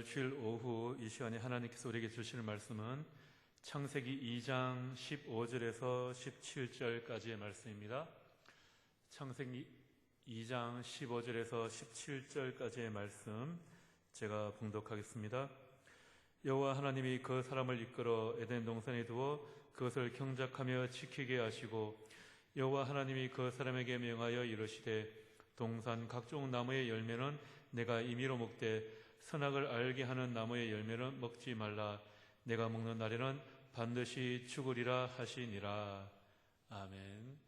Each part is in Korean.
주일 오후 이 시간에 하나님께서 우리에게 주시는 말씀은 창세기 2장 15절에서 17절까지의 말씀입니다. 창세기 2장 15절에서 17절까지의 말씀 제가 봉독하겠습니다. 여호와 하나님이 그 사람을 이끌어 에덴 동산에 두어 그것을 경작하며 지키게 하시고, 여호와 하나님이 그 사람에게 명하여 이르시되, 동산 각종 나무의 열매는 내가 임의로 먹되 선악을 알게 하는 나무의 열매는 먹지 말라. 내가 먹는 날에는 반드시 죽으리라 하시니라. 아멘.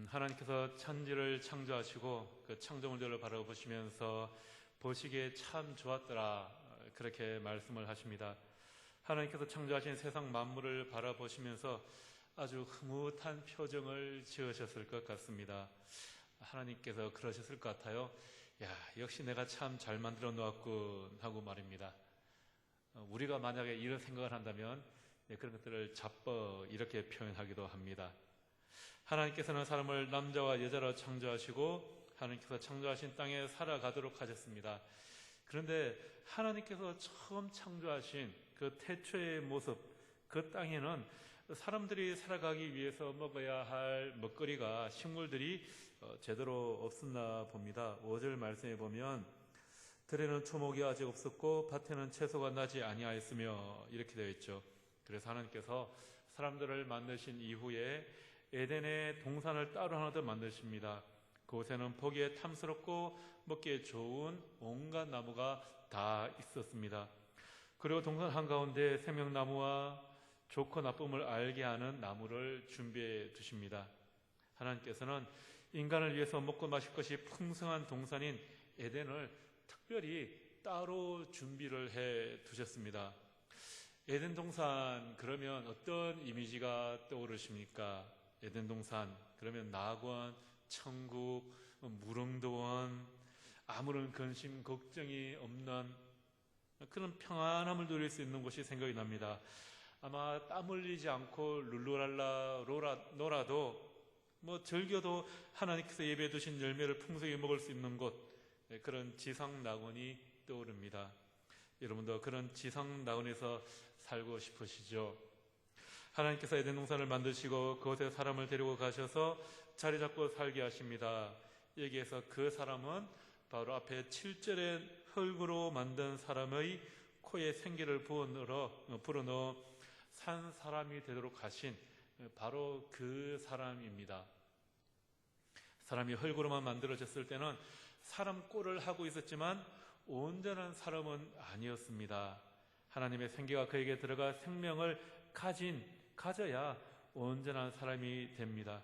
하나님께서 천지를 창조하시고 그 창조물들을 바라보시면서 보시기에 참 좋았더라, 그렇게 말씀을 하십니다. 하나님께서 창조하신 세상 만물을 바라보시면서 아주 흐뭇한 표정을 지으셨을 것 같습니다. 하나님께서 그러셨을 것 같아요. 야, 역시 내가 참 잘 만들어 놓았군 하고 말입니다. 우리가 만약에 이런 생각을 한다면 그런 것들을 자뻑 이렇게 표현하기도 합니다. 하나님께서는 사람을 남자와 여자로 창조하시고 하나님께서 창조하신 땅에 살아가도록 하셨습니다. 그런데 하나님께서 처음 창조하신 그 태초의 모습, 그 땅에는 사람들이 살아가기 위해서 먹어야 할 먹거리가, 식물들이 제대로 없었나 봅니다. 5절 말씀에 보면 들에는 초목이 아직 없었고 밭에는 채소가 나지 아니하였으며, 이렇게 되어 있죠. 그래서 하나님께서 사람들을 만드신 이후에 에덴의 동산을 따로 하나 더 만드십니다. 그곳에는 보기에 탐스럽고 먹기에 좋은 온갖 나무가 다 있었습니다. 그리고 동산 한가운데 생명나무와 좋고 나쁨을 알게 하는 나무를 준비해 두십니다. 하나님께서는 인간을 위해서 먹고 마실 것이 풍성한 동산인 에덴을 특별히 따로 준비를 해 두셨습니다. 에덴 동산 그러면 어떤 이미지가 떠오르십니까? 에덴 동산 그러면 낙원, 천국, 무릉도원, 아무런 근심 걱정이 없는 그런 평안함을 누릴 수 있는 곳이 생각이 납니다. 아마 땀 흘리지 않고 룰루랄라 놀아도 즐겨도 하나님께서 예배해 두신 열매를 풍성히 먹을 수 있는 곳, 그런 지상 낙원이 떠오릅니다. 여러분도 그런 지상 낙원에서 살고 싶으시죠? 하나님께서 에덴 동산을 만드시고 그곳에 사람을 데리고 가셔서 자리 잡고 살게 하십니다. 여기에서 그 사람은 바로 앞에 7절에 흙으로 만든 사람의 코에 생기를 불어넣어 산 사람이 되도록 하신 바로 그 사람입니다. 사람이 흙으로만 만들어졌을 때는 사람 꼴을 하고 있었지만 온전한 사람은 아니었습니다. 하나님의 생기가 그에게 들어가 생명을 가져야 온전한 사람이 됩니다.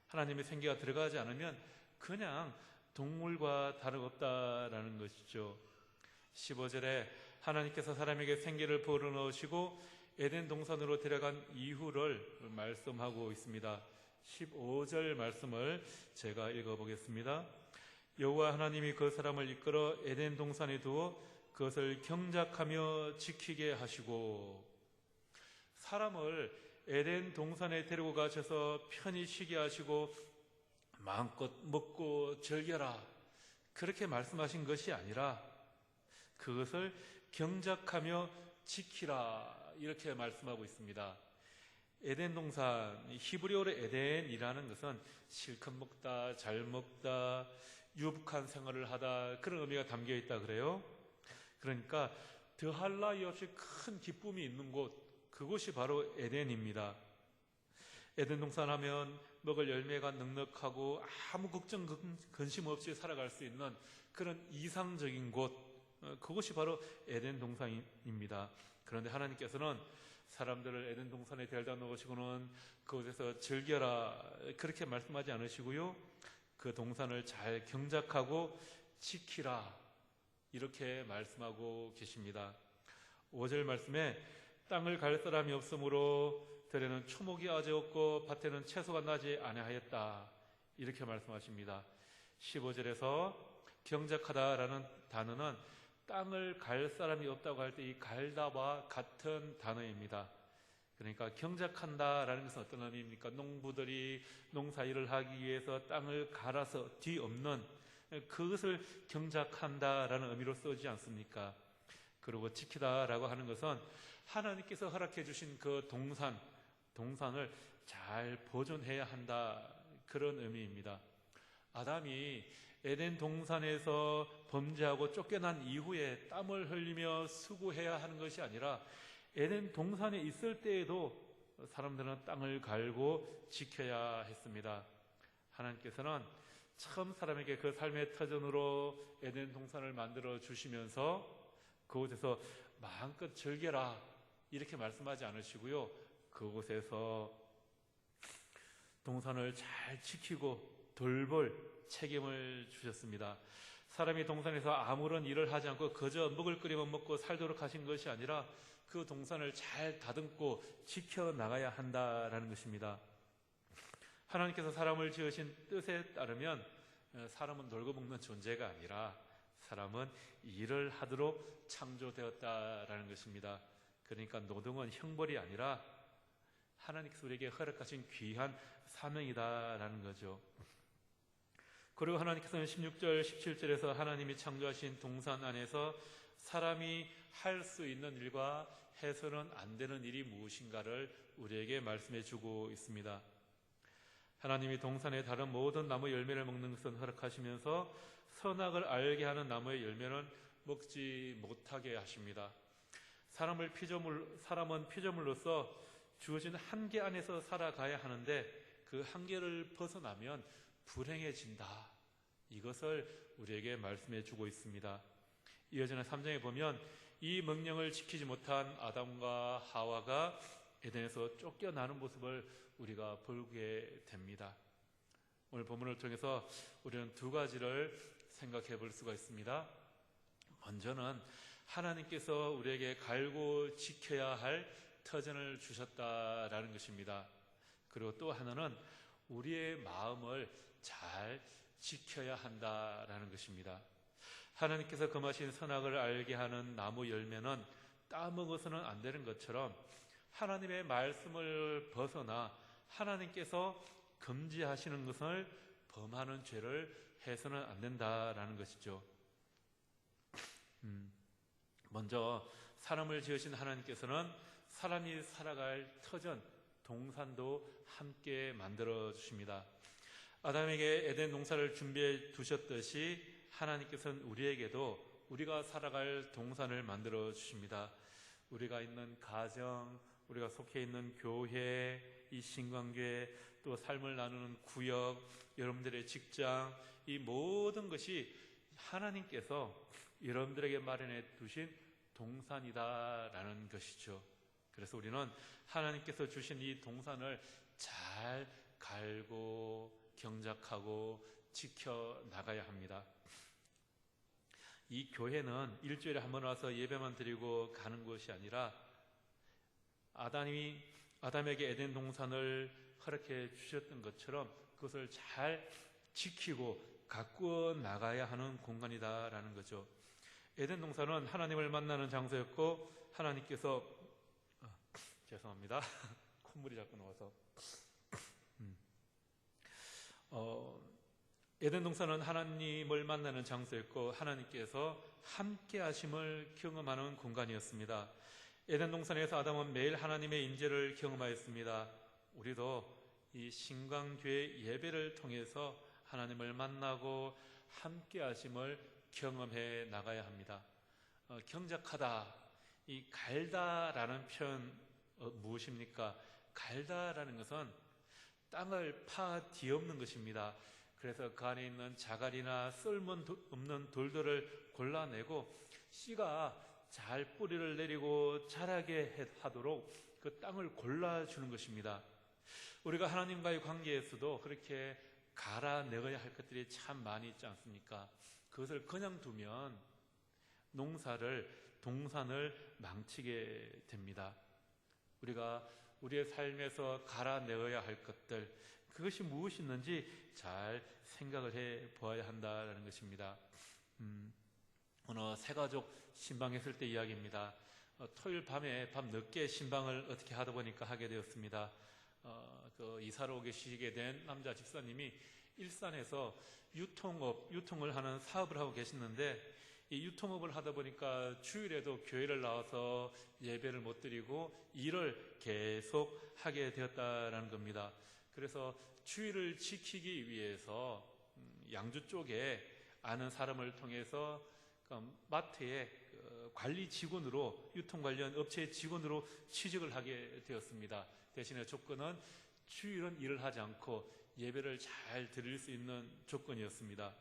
하나님의 생기가 들어가지 않으면 그냥 동물과 다름없다라는 것이죠. 15절에 하나님께서 사람에게 생기를 불어넣으시고 에덴 동산으로 데려간 이후를 말씀하고 있습니다. 15절 말씀을 제가 읽어보겠습니다. 여호와 하나님이 그 사람을 이끌어 에덴 동산에 두어 그것을 경작하며 지키게 하시고, 사람을 에덴 동산에 데리고 가셔서 편히 쉬게 하시고 마음껏 먹고 즐겨라, 그렇게 말씀하신 것이 아니라 그것을 경작하며 지키라, 이렇게 말씀하고 있습니다. 에덴 동산, 히브리어로 에덴이라는 것은 실컷 먹다, 잘 먹다, 유복한 생활을 하다, 그런 의미가 담겨 있다 그래요. 그러니까 더할 나위 없이 큰 기쁨이 있는 곳, 그곳이 바로 에덴입니다. 에덴 동산 하면 먹을 열매가 넉넉하고 아무 걱정 근심 없이 살아갈 수 있는 그런 이상적인 곳, 그것이 바로 에덴 동산입니다. 그런데 하나님께서는 사람들을 에덴 동산에 데려다 놓으시고는 그곳에서 즐겨라, 그렇게 말씀하지 않으시고요, 그 동산을 잘 경작하고 지키라, 이렇게 말씀하고 계십니다. 5절 말씀에 땅을 갈 사람이 없으므로 들에는 초목이 아직 없고 밭에는 채소가 나지 아니하였다, 이렇게 말씀하십니다. 15절에서 경작하다라는 단어는 땅을 갈 사람이 없다고 할 때 이 갈다와 같은 단어입니다. 그러니까 경작한다라는 것은 어떤 의미입니까? 농부들이 농사일을 하기 위해서 땅을 갈아서 뒤엎는 그것을 경작한다라는 의미로 쓰지 않습니까? 그리고 지키다라고 하는 것은 하나님께서 허락해 주신 그 동산을 잘 보존해야 한다, 그런 의미입니다. 아담이 에덴 동산에서 범죄하고 쫓겨난 이후에 땀을 흘리며 수고해야 하는 것이 아니라 에덴 동산에 있을 때에도 사람들은 땅을 갈고 지켜야 했습니다. 하나님께서는 처음 사람에게 그 삶의 터전으로 에덴 동산을 만들어 주시면서 그곳에서 마음껏 즐겨라 이렇게 말씀하지 않으시고요, 그곳에서 동산을 잘 지키고 돌볼 책임을 주셨습니다. 사람이 동산에서 아무런 일을 하지 않고 그저 먹을 끓이면 먹고 살도록 하신 것이 아니라 그 동산을 잘 다듬고 지켜나가야 한다라는 것입니다. 하나님께서 사람을 지으신 뜻에 따르면 사람은 놀고 먹는 존재가 아니라 사람은 일을 하도록 창조되었다라는 것입니다. 그러니까 노동은 형벌이 아니라 하나님께서 우리에게 허락하신 귀한 사명이다라는 거죠. 그리고 하나님께서는 16절, 17절에서 하나님이 창조하신 동산 안에서 사람이 할 수 있는 일과 해서는 안 되는 일이 무엇인가를 우리에게 말씀해 주고 있습니다. 하나님이 동산의 다른 모든 나무 열매를 먹는 것은 허락하시면서 선악을 알게 하는 나무의 열매는 먹지 못하게 하십니다. 사람은 피조물로서 주어진 한계 안에서 살아가야 하는데 그 한계를 벗어나면 불행해진다. 이것을 우리에게 말씀해 주고 있습니다. 이어지는 3장에 보면 이 명령을 지키지 못한 아담과 하와가 에덴에서 쫓겨나는 모습을 우리가 보게 됩니다. 오늘 본문을 통해서 우리는 두 가지를 생각해 볼 수가 있습니다. 먼저는 하나님께서 우리에게 갈고 지켜야 할 터전을 주셨다라는 것입니다. 그리고 또 하나는 우리의 마음을 잘 지켜야 한다라는 것입니다. 하나님께서 금하신 선악을 알게 하는 나무 열매는 따먹어서는 안 되는 것처럼 하나님의 말씀을 벗어나 하나님께서 금지하시는 것을 범하는 죄를 해서는 안 된다라는 것이죠. 먼저 사람을 지으신 하나님께서는 사람이 살아갈 터전, 동산도 함께 만들어 주십니다. 아담에게 에덴 동산을 준비해 두셨듯이 하나님께서는 우리에게도 우리가 살아갈 동산을 만들어 주십니다. 우리가 있는 가정, 우리가 속해 있는 교회, 이 신광교회, 또 삶을 나누는 구역, 여러분들의 직장, 이 모든 것이 하나님께서 여러분들에게 마련해 두신 동산이다라는 것이죠. 그래서 우리는 하나님께서 주신 이 동산을 잘 갈고 경작하고 지켜나가야 합니다. 이 교회는 일주일에 한 번 와서 예배만 드리고 가는 것이 아니라 아담에게 에덴 동산을 허락해 주셨던 것처럼 그것을 잘 지키고 가꾸어 나가야 하는 공간이다라는 거죠. 에덴 동산은 하나님을 만나는 장소였고 하나님께서 죄송합니다. 콧물이 자꾸 나와서 에덴 동산은 하나님을 만나는 장소였고 하나님께서 함께 하심을 경험하는 공간이었습니다. 에덴 동산에서 아담은 매일 하나님의 임재를 경험하였습니다. 우리도 이 신광교회 예배를 통해서 하나님을 만나고 함께 하심을 경험해 나가야 합니다. 경작하다, 이 갈다라는 표현 무엇입니까? 갈다라는 것은 땅을 파 뒤엎는 것입니다. 그래서 그 안에 있는 자갈이나 쓸모없는 돌들을 골라내고 씨가 잘 뿌리를 내리고 자라게 하도록 그 땅을 골라주는 것입니다. 우리가 하나님과의 관계에서도 그렇게 갈아내어야 할 것들이 참 많이 있지 않습니까? 그것을 그냥 두면 동산을 망치게 됩니다. 우리가 우리의 삶에서 갈아내어야 할 것들, 그것이 무엇이 있는지 잘 생각을 해 보아야 한다는 것입니다. 어느 새가족 신방했을 때 이야기입니다. 토요일 밤에 밤 늦게 신방을 어떻게 하다 보니까 하게 되었습니다. 그 이사로 오게 시게 된 남자 집사님이 일산에서 유통을 하는 사업을 하고 계시는데, 이 유통업을 하다 보니까 주일에도 교회를 나와서 예배를 못 드리고 일을 계속 하게 되었다라는 겁니다. 그래서 주일을 지키기 위해서 양주 쪽에 아는 사람을 통해서 마트의 관리 직원으로, 유통 관련 업체의 직원으로 취직을 하게 되었습니다. 대신에 조건은 주일은 일을 하지 않고 예배를 잘 드릴 수 있는 조건이었습니다.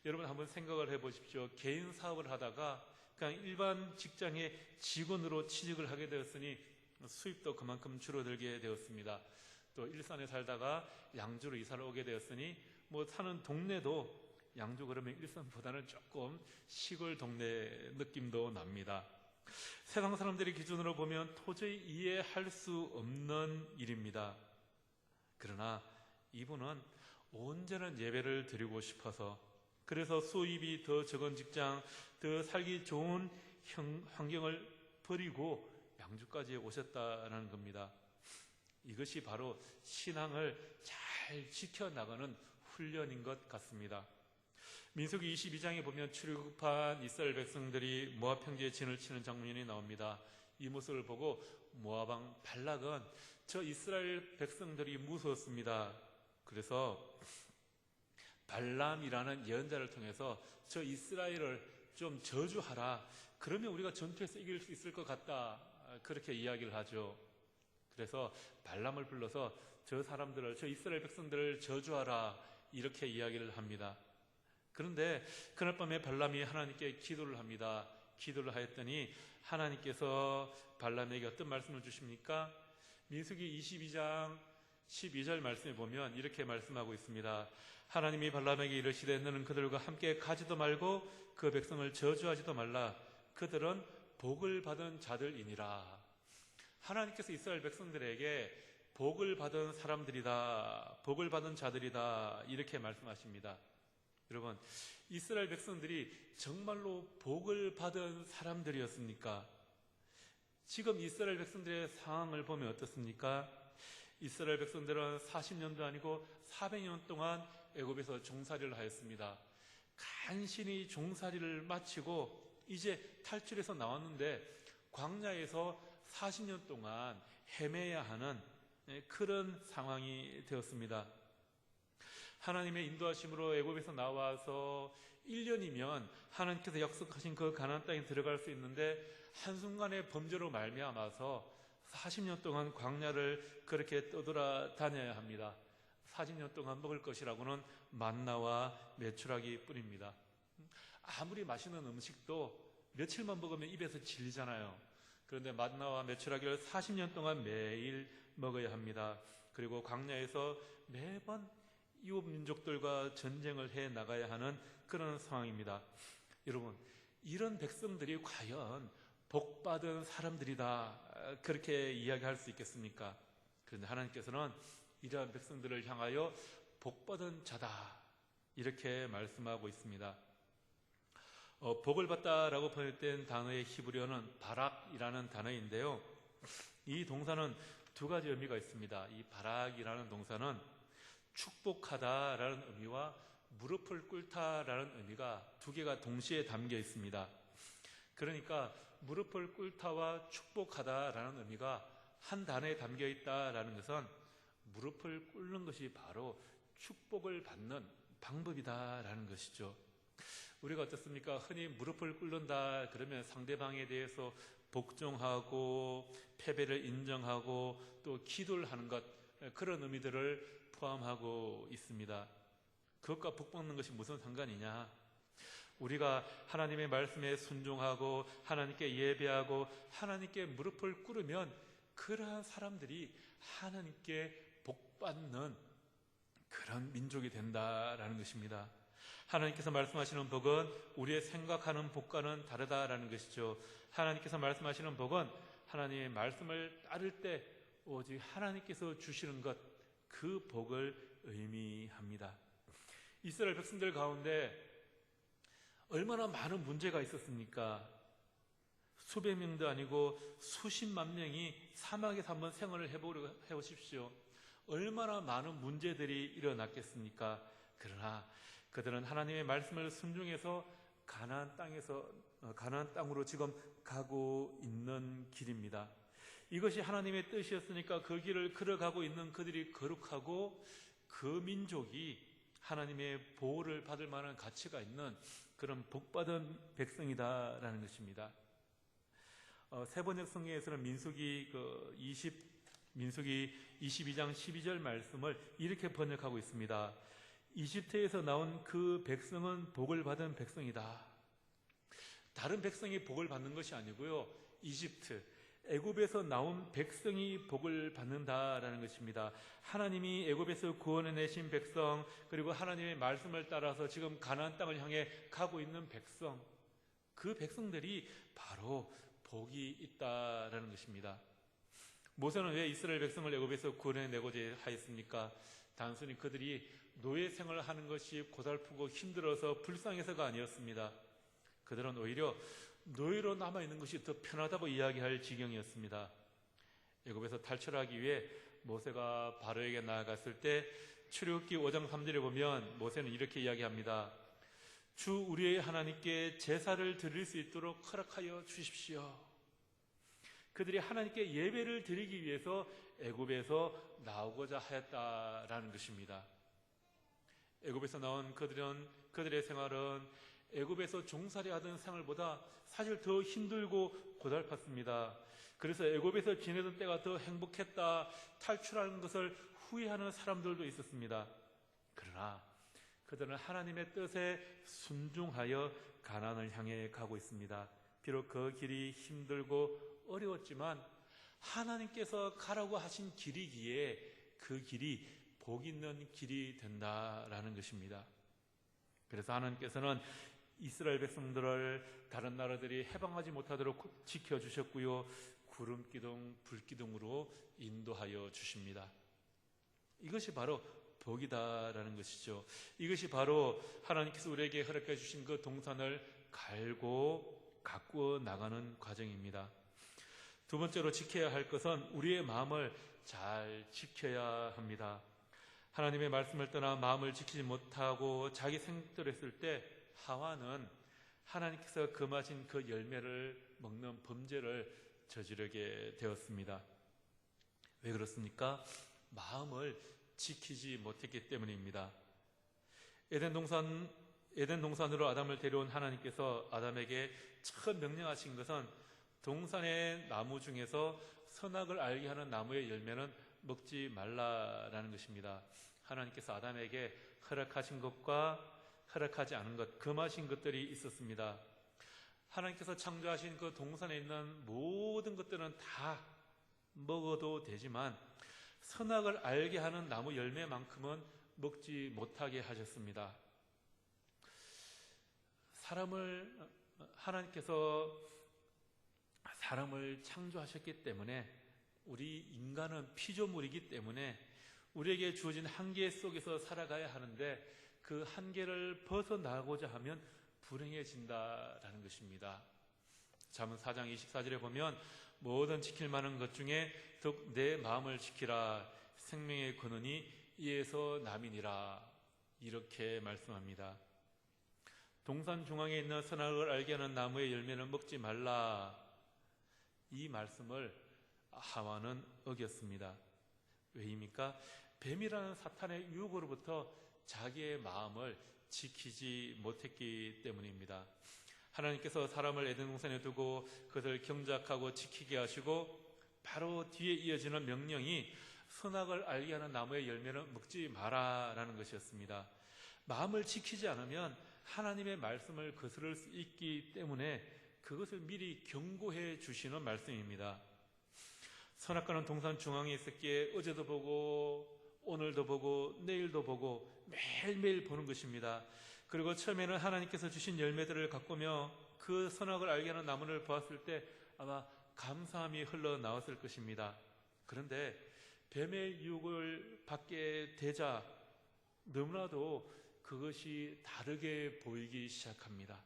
여러분 한번 생각을 해보십시오. 개인 사업을 하다가 그냥 일반 직장의 직원으로 취직을 하게 되었으니 수입도 그만큼 줄어들게 되었습니다. 또 일산에 살다가 양주로 이사를 오게 되었으니 사는 동네도 양주 그러면 일산보다는 조금 시골 동네 느낌도 납니다. 세상 사람들의 기준으로 보면 도저히 이해할 수 없는 일입니다. 그러나 이분은 온전한 예배를 드리고 싶어서, 그래서 수입이 더 적은 직장, 더 살기 좋은 환경을 버리고 양주까지 오셨다는 겁니다. 이것이 바로 신앙을 잘 지켜나가는 훈련인 것 같습니다. 민수기 22장에 보면 출애굽한 이스라엘 백성들이 모압 평지에 진을 치는 장면이 나옵니다. 이 모습을 보고 모압 왕 발락은 저 이스라엘 백성들이 무서웠습니다. 그래서 발람이라는 예언자를 통해서 저 이스라엘을 좀 저주하라. 그러면 우리가 전투에서 이길 수 있을 것 같다. 그렇게 이야기를 하죠. 그래서 발람을 불러서 저 이스라엘 백성들을 저주하라. 이렇게 이야기를 합니다. 그런데 그날 밤에 발람이 하나님께 기도를 합니다. 기도를 하였더니 하나님께서 발람에게 어떤 말씀을 주십니까? 민수기 22장 12절 말씀에 보면 이렇게 말씀하고 있습니다. 하나님이 발람에게 이르시되 너는 그들과 함께 가지도 말고 그 백성을 저주하지도 말라. 그들은 복을 받은 자들이니라. 하나님께서 이스라엘 백성들에게 복을 받은 사람들이다, 복을 받은 자들이다, 이렇게 말씀하십니다. 여러분, 이스라엘 백성들이 정말로 복을 받은 사람들이었습니까? 지금 이스라엘 백성들의 상황을 보면 어떻습니까? 이스라엘 백성들은 40년도 아니고 400년 동안 애굽에서 종살이를 하였습니다. 간신히 종살이를 마치고 이제 탈출해서 나왔는데 광야에서 40년 동안 헤매야 하는 그런 상황이 되었습니다. 하나님의 인도하심으로 애굽에서 나와서 1년이면 하나님께서 약속하신 그 가나안 땅에 들어갈 수 있는데 한순간의 범죄로 말미암아서 40년 동안 광야를 그렇게 떠돌아다녀야 합니다. 40년 동안 먹을 것이라고는 만나와 메추라기 뿐입니다. 아무리 맛있는 음식도 며칠만 먹으면 입에서 질리잖아요. 그런데 만나와 메추라기를 40년 동안 매일 먹어야 합니다. 그리고 광야에서 매번 이웃 민족들과 전쟁을 해 나가야 하는 그런 상황입니다. 여러분, 이런 백성들이 과연 복받은 사람들이다, 그렇게 이야기할 수 있겠습니까? 그런데 하나님께서는 이러한 백성들을 향하여 복받은 자다, 이렇게 말씀하고 있습니다. 복을 받다라고 번역된 단어의 히브리어는 바락이라는 단어인데요. 이 동사는 두 가지 의미가 있습니다. 이 바락이라는 동사는 축복하다라는 의미와 무릎을 꿇다라는 의미가 두 개가 동시에 담겨 있습니다. 그러니까 무릎을 꿇다와 축복하다라는 의미가 한 단어에 담겨 있다라는 것은 무릎을 꿇는 것이 바로 축복을 받는 방법이다라는 것이죠. 우리가 어떻습니까? 흔히 무릎을 꿇는다 그러면 상대방에 대해서 복종하고 패배를 인정하고 또 기도를 하는 것, 그런 의미들을 포함하고 있습니다. 그것과 복받는 것이 무슨 상관이냐? 우리가 하나님의 말씀에 순종하고 하나님께 예배하고 하나님께 무릎을 꿇으면 그러한 사람들이 하나님께 복받는 그런 민족이 된다라는 것입니다. 하나님께서 말씀하시는 복은 우리의 생각하는 복과는 다르다라는 것이죠. 하나님께서 말씀하시는 복은 하나님의 말씀을 따를 때 오직 하나님께서 주시는 것, 그 복을 의미합니다. 이스라엘 백성들 가운데 얼마나 많은 문제가 있었습니까? 수백 명도 아니고 수십만 명이 사막에서 한번 생활을 해보십시오. 얼마나 많은 문제들이 일어났겠습니까? 그러나 그들은 하나님의 말씀을 순종해서 가나안 땅으로 지금 가고 있는 길입니다. 이것이 하나님의 뜻이었으니까 그 길을 걸어가고 있는 그들이 거룩하고 그 민족이 하나님의 보호를 받을 만한 가치가 있는 그런 복받은 백성이다라는 것입니다. 세번역 성경에서는 민수기 22장 12절 말씀을 이렇게 번역하고 있습니다. 이집트에서 나온 그 백성은 복을 받은 백성이다. 다른 백성이 복을 받는 것이 아니고요, 애굽에서 나온 백성이 복을 받는다라는 것입니다. 하나님이 애굽에서 구원해내신 백성, 그리고 하나님의 말씀을 따라서 지금 가나안 땅을 향해 가고 있는 백성, 그 백성들이 바로 복이 있다라는 것입니다. 모세는 왜 이스라엘 백성을 애굽에서 구원해내고자 하였습니까? 단순히 그들이 노예 생활을 하는 것이 고달프고 힘들어서 불쌍해서가 아니었습니다. 그들은 오히려 노예로 남아있는 것이 더 편하다고 이야기할 지경이었습니다. 애굽에서 탈출하기 위해 모세가 바로에게 나아갔을 때 출애굽기 5장 3절에 보면 모세는 이렇게 이야기합니다. 주 우리의 하나님께 제사를 드릴 수 있도록 허락하여 주십시오. 그들이 하나님께 예배를 드리기 위해서 애굽에서 나오고자 하였다라는 것입니다. 애굽에서 나온 그들의 생활은 애굽에서 종살이 하던 생활보다 사실 더 힘들고 고달팠습니다. 그래서 애굽에서 지내던 때가 더 행복했다, 탈출하는 것을 후회하는 사람들도 있었습니다. 그러나 그들은 하나님의 뜻에 순종하여 가나안을 향해 가고 있습니다. 비록 그 길이 힘들고 어려웠지만 하나님께서 가라고 하신 길이기에 그 길이 복 있는 길이 된다라는 것입니다. 그래서 하나님께서는 이스라엘 백성들을 다른 나라들이 해방하지 못하도록 지켜주셨고요, 구름기둥, 불기둥으로 인도하여 주십니다. 이것이 바로 복이다라는 것이죠. 이것이 바로 하나님께서 우리에게 허락해 주신 그 동산을 갈고 가꾸어 나가는 과정입니다. 두 번째로 지켜야 할 것은 우리의 마음을 잘 지켜야 합니다. 하나님의 말씀을 떠나 마음을 지키지 못하고 자기 생각대로 했을 때 하와는 하나님께서 금하신 그 열매를 먹는 범죄를 저지르게 되었습니다. 왜 그렇습니까? 마음을 지키지 못했기 때문입니다. 에덴 동산으로 아담을 데려온 하나님께서 아담에게 처음 명령하신 것은 동산의 나무 중에서 선악을 알게 하는 나무의 열매는 먹지 말라라는 것입니다. 하나님께서 아담에게 허락하신 것과 허락하지 않은 것, 금하신 것들이 있었습니다. 하나님께서 창조하신 그 동산에 있는 모든 것들은 다 먹어도 되지만 선악을 알게 하는 나무 열매만큼은 먹지 못하게 하셨습니다. 하나님께서 사람을 창조하셨기 때문에 우리 인간은 피조물이기 때문에 우리에게 주어진 한계 속에서 살아가야 하는데 그 한계를 벗어나고자 하면 불행해진다라는 것입니다. 잠언 4장 24절에 보면 모든 지킬 만한 것 중에 더욱 내 마음을 지키라, 생명의 근원이 이에서 남이니라, 이렇게 말씀합니다. 동산 중앙에 있는 선악을 알게 하는 나무의 열매는 먹지 말라, 이 말씀을 하와는 어겼습니다. 왜입니까? 뱀이라는 사탄의 유혹으로부터 자기의 마음을 지키지 못했기 때문입니다. 하나님께서 사람을 에덴 동산에 두고 그것을 경작하고 지키게 하시고 바로 뒤에 이어지는 명령이 선악을 알게 하는 나무의 열매는 먹지 마라라는 것이었습니다. 마음을 지키지 않으면 하나님의 말씀을 거스를 수 있기 때문에 그것을 미리 경고해 주시는 말씀입니다. 선악과는 동산 중앙에 있었기에 어제도 보고 오늘도 보고 내일도 보고 매일매일 보는 것입니다. 그리고 처음에는 하나님께서 주신 열매들을 가꾸며 그 선악을 알게 하는 나무를 보았을 때 아마 감사함이 흘러나왔을 것입니다. 그런데 뱀의 유혹을 받게 되자 너무나도 그것이 다르게 보이기 시작합니다.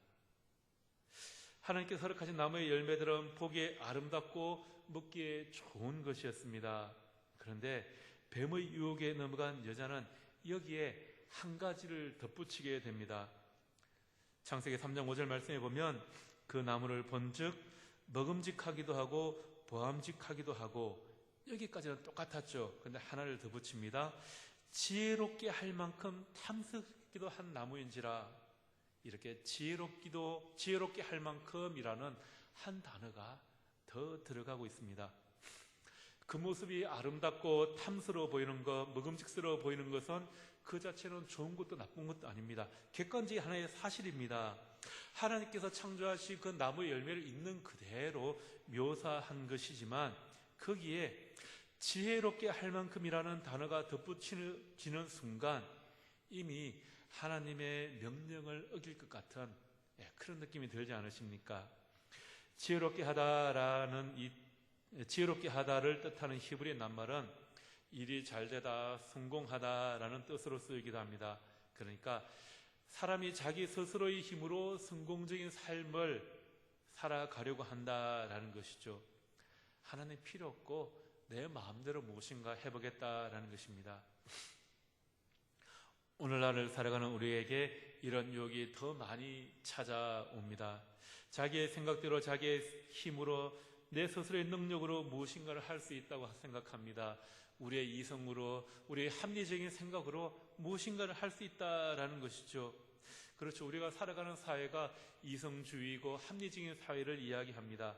하나님께서 허락하신 나무의 열매들은 보기에 아름답고 먹기에 좋은 것이었습니다. 그런데 뱀의 유혹에 넘어간 여자는 여기에 한 가지를 덧붙이게 됩니다. 창세기 3장 5절 말씀에 보면 그 나무를 본즉 먹음직하기도 하고 보암직하기도 하고, 여기까지는 똑같았죠. 근데 하나를 더 붙입니다. 지혜롭게 할 만큼 탐스럽기도 한 나무인지라. 이렇게 지혜롭게 할 만큼이라는 한 단어가 더 들어가고 있습니다. 그 모습이 아름답고 탐스러워 보이는 것, 먹음직스러워 보이는 것은 그 자체는 좋은 것도 나쁜 것도 아닙니다. 객관적인 하나의 사실입니다. 하나님께서 창조하신 그 나무의 열매를 있는 그대로 묘사한 것이지만, 거기에 지혜롭게 할 만큼이라는 단어가 덧붙이는 순간 이미 하나님의 명령을 어길 것 같은 그런 느낌이 들지 않으십니까? 지혜롭게 하다를 뜻하는 히브리 낱말은 일이 잘되다, 성공하다라는 뜻으로 쓰이기도 합니다. 그러니까 사람이 자기 스스로의 힘으로 성공적인 삶을 살아가려고 한다라는 것이죠. 하나님 필요 없고 내 마음대로 무엇인가 해보겠다라는 것입니다. 오늘날을 살아가는 우리에게 이런 유혹이 더 많이 찾아옵니다. 자기의 생각대로, 자기의 힘으로, 내 스스로의 능력으로 무엇인가를 할 수 있다고 생각합니다. 우리의 이성으로, 우리의 합리적인 생각으로 무엇인가를 할 수 있다라는 것이죠. 그렇죠. 우리가 살아가는 사회가 이성주의고 합리적인 사회를 이야기합니다.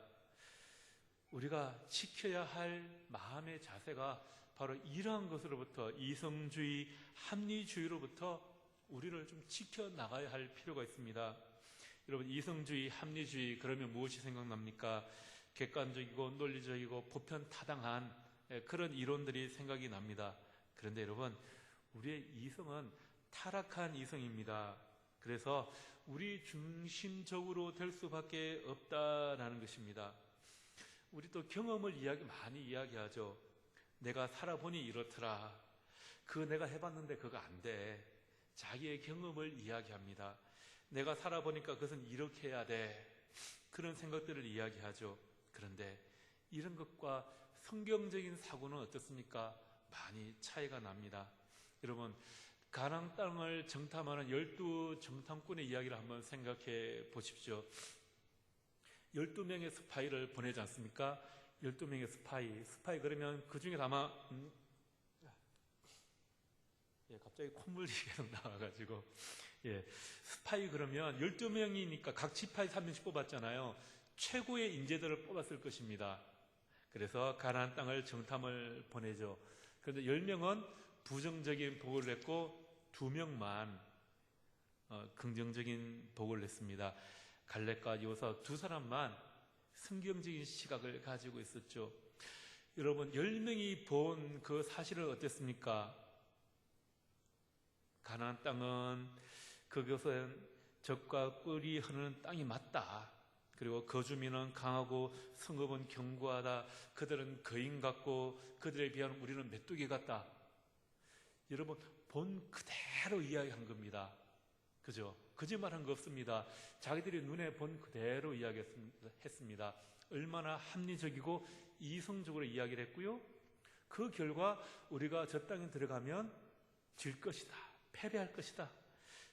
우리가 지켜야 할 마음의 자세가 바로 이러한 것으로부터, 이성주의, 합리주의로부터 우리를 좀 지켜나가야 할 필요가 있습니다. 여러분, 이성주의, 합리주의 그러면 무엇이 생각납니까? 객관적이고 논리적이고 보편타당한 그런 이론들이 생각이 납니다. 그런데 여러분, 우리의 이성은 타락한 이성입니다. 그래서 우리 중심적으로 될 수밖에 없다라는 것입니다. 우리 또 경험을 많이 이야기하죠. 내가 살아보니 이렇더라. 내가 해봤는데 그거 안 돼. 자기의 경험을 이야기합니다. 내가 살아보니까 그것은 이렇게 해야 돼. 그런 생각들을 이야기하죠. 그런데 이런 것과 성경적인 사고는 어떻습니까? 많이 차이가 납니다. 여러분, 가나안 땅을 정탐하는 12정탐꾼의 이야기를 한번 생각해 보십시오. 12명의 스파이를 보내지 않습니까? 12명의 스파이 그러면 그 중에 아마 갑자기 콧물이 계속 나와가지고 스파이 그러면 12명이니까 각 지파에 3명씩 뽑았잖아요. 최고의 인재들을 뽑았을 것입니다. 그래서 가나안 땅을 정탐을 보내죠. 그런데 10명은 부정적인 보고를 했고 2명만 긍정적인 보고를 했습니다. 갈렙과 여호수아 두 사람만 성경적인 시각을 가지고 있었죠. 여러분, 10명이 본 그 사실은 어땠습니까? 가나안 땅은 그것은 적과 꿀이 흐르는 땅이 맞다. 그리고 거주민은 강하고 성읍은 견고하다. 그들은 거인 같고 그들에 비하면 우리는 메뚜기 같다. 여러분, 본 그대로 이야기한 겁니다. 그죠? 거짓말한 거 없습니다. 자기들이 눈에 본 그대로 이야기했습니다. 얼마나 합리적이고 이성적으로 이야기를 했고요. 그 결과 우리가 저 땅에 들어가면 질 것이다. 패배할 것이다.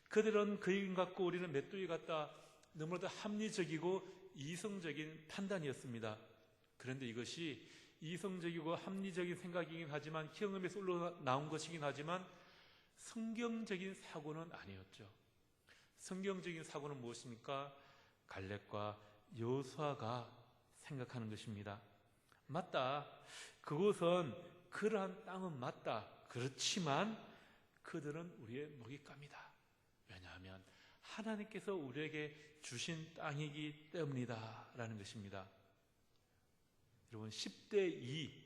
그들은 거인 같고 우리는 메뚜기 같다. 너무나도 합리적이고 이성적인 판단이었습니다. 그런데 이것이 이성적이고 합리적인 생각이긴 하지만, 경험에서 나온 것이긴 하지만 성경적인 사고는 아니었죠. 성경적인 사고는 무엇입니까? 갈렙과 여호수아가 생각하는 것입니다. 맞다. 그곳은 그러한 땅은 맞다. 그렇지만 그들은 우리의 먹잇감이다. 왜냐하면 하나님께서 우리에게 주신 땅이기 때문이다 라는 것입니다. 여러분, 10대 2,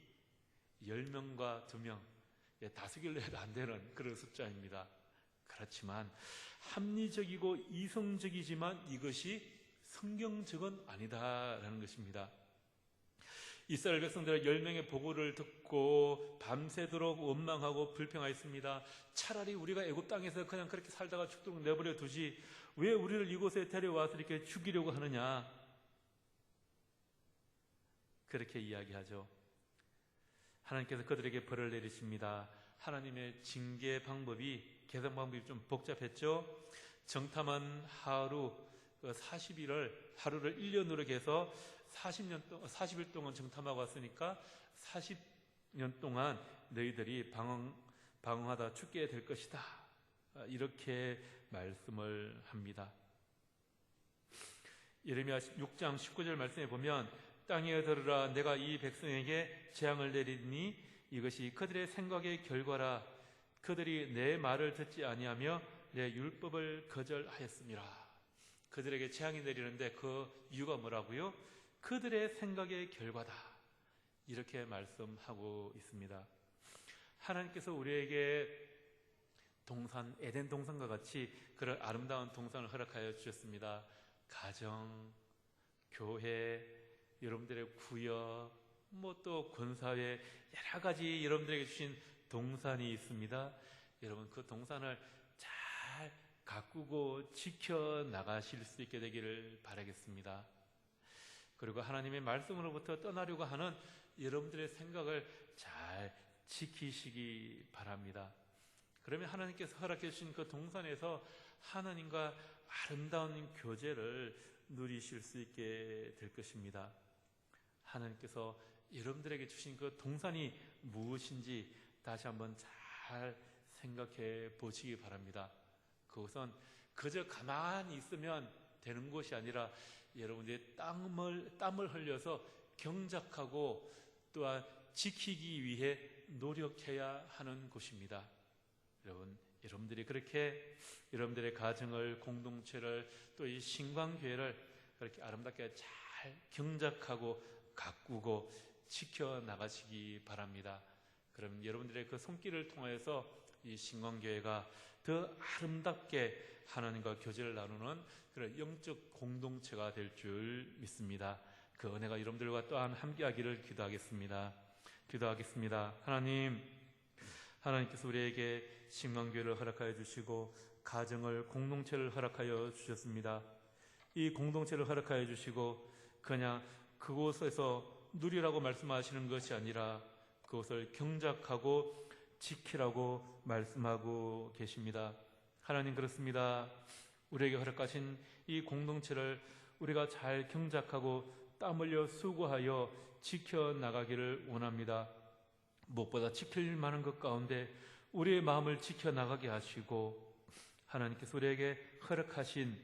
10명과 2명, 다수결로 해도 안 되는 그런 숫자입니다. 그렇지만 합리적이고 이성적이지만 이것이 성경적은 아니다라는 것입니다. 이스라엘 백성들의 10명의 보고를 듣고 밤새도록 원망하고 불평하였습니다. 차라리 우리가 애굽 땅에서 그냥 그렇게 살다가 죽도록 내버려 두지 왜 우리를 이곳에 데려와서 이렇게 죽이려고 하느냐, 그렇게 이야기하죠. 하나님께서 그들에게 벌을 내리십니다. 하나님의 징계 방법이, 개선 방법이 좀 복잡했죠. 정탐한 하루 40일을, 하루를 1년으로 해서 40일 동안 정탐하고 왔으니까 40년 동안 너희들이 방황하다 죽게 될 것이다. 이렇게 말씀을 합니다. 예레미야 6장 19절 말씀에 보면 땅에 들으라, 내가 이 백성에게 재앙을 내리니 이것이 그들의 생각의 결과라. 그들이 내 말을 듣지 아니하며 내 율법을 거절하였음이라. 그들에게 재앙이 내리는데 그 이유가 뭐라고요? 그들의 생각의 결과다. 이렇게 말씀하고 있습니다. 하나님께서 우리에게 동산, 에덴 동산과 같이 그런 아름다운 동산을 허락하여 주셨습니다. 가정, 교회, 여러분들의 구역, 또 군사회, 여러 가지 여러분들에게 주신 동산이 있습니다. 여러분 그 동산을 잘 가꾸고 지켜나가실 수 있게 되기를 바라겠습니다. 그리고 하나님의 말씀으로부터 떠나려고 하는 여러분들의 생각을 잘 지키시기 바랍니다. 그러면 하나님께서 허락해 주신 그 동산에서 하나님과 아름다운 교제를 누리실 수 있게 될 것입니다. 하나님께서 여러분들에게 주신 그 동산이 무엇인지 다시 한번 잘 생각해 보시기 바랍니다. 그것은 그저 가만히 있으면 되는 것이 아니라 여러분들이 땀을 흘려서 경작하고 또한 지키기 위해 노력해야 하는 곳입니다. 여러분들이 그렇게 여러분들의 가정을, 공동체를, 또 이 신광교회를 그렇게 아름답게 잘 경작하고 가꾸고 지켜나가시기 바랍니다. 그럼 여러분들의 그 손길을 통해서 이 신광교회가 더 아름답게 하나님과 교제를 나누는 그런 영적 공동체가 될 줄 믿습니다. 그 은혜가 여러분들과 또한 함께하기를 기도하겠습니다. 하나님께서 우리에게 신광교회를 허락하여 주시고 가정을, 공동체를 허락하여 주셨습니다. 이 공동체를 허락하여 주시고 그냥 그곳에서 누리라고 말씀하시는 것이 아니라 그것을 경작하고 지키라고 말씀하고 계십니다. 하나님, 그렇습니다. 우리에게 허락하신 이 공동체를 우리가 잘 경작하고 땀 흘려 수고하여 지켜나가기를 원합니다. 무엇보다 지킬 만한 것 가운데 우리의 마음을 지켜나가게 하시고 하나님께서 우리에게 허락하신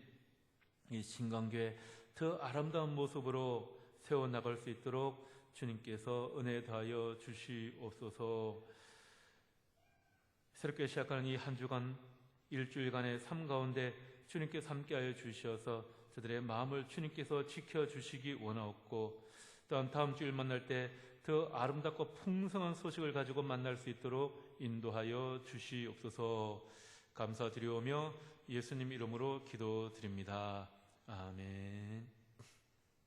이 신광교회 더 아름다운 모습으로 세워나갈 수 있도록 주님께서 은혜 더하여 주시옵소서. 새롭게 시작하는 이 한 주간, 일주일간의 삶 가운데 주님께서 함께하여 주셔서 저들의 마음을 주님께서 지켜주시기 원하옵고, 또한 다음 주일 만날 때 더 아름답고 풍성한 소식을 가지고 만날 수 있도록 인도하여 주시옵소서. 감사드리오며 예수님 이름으로 기도드립니다. 아멘.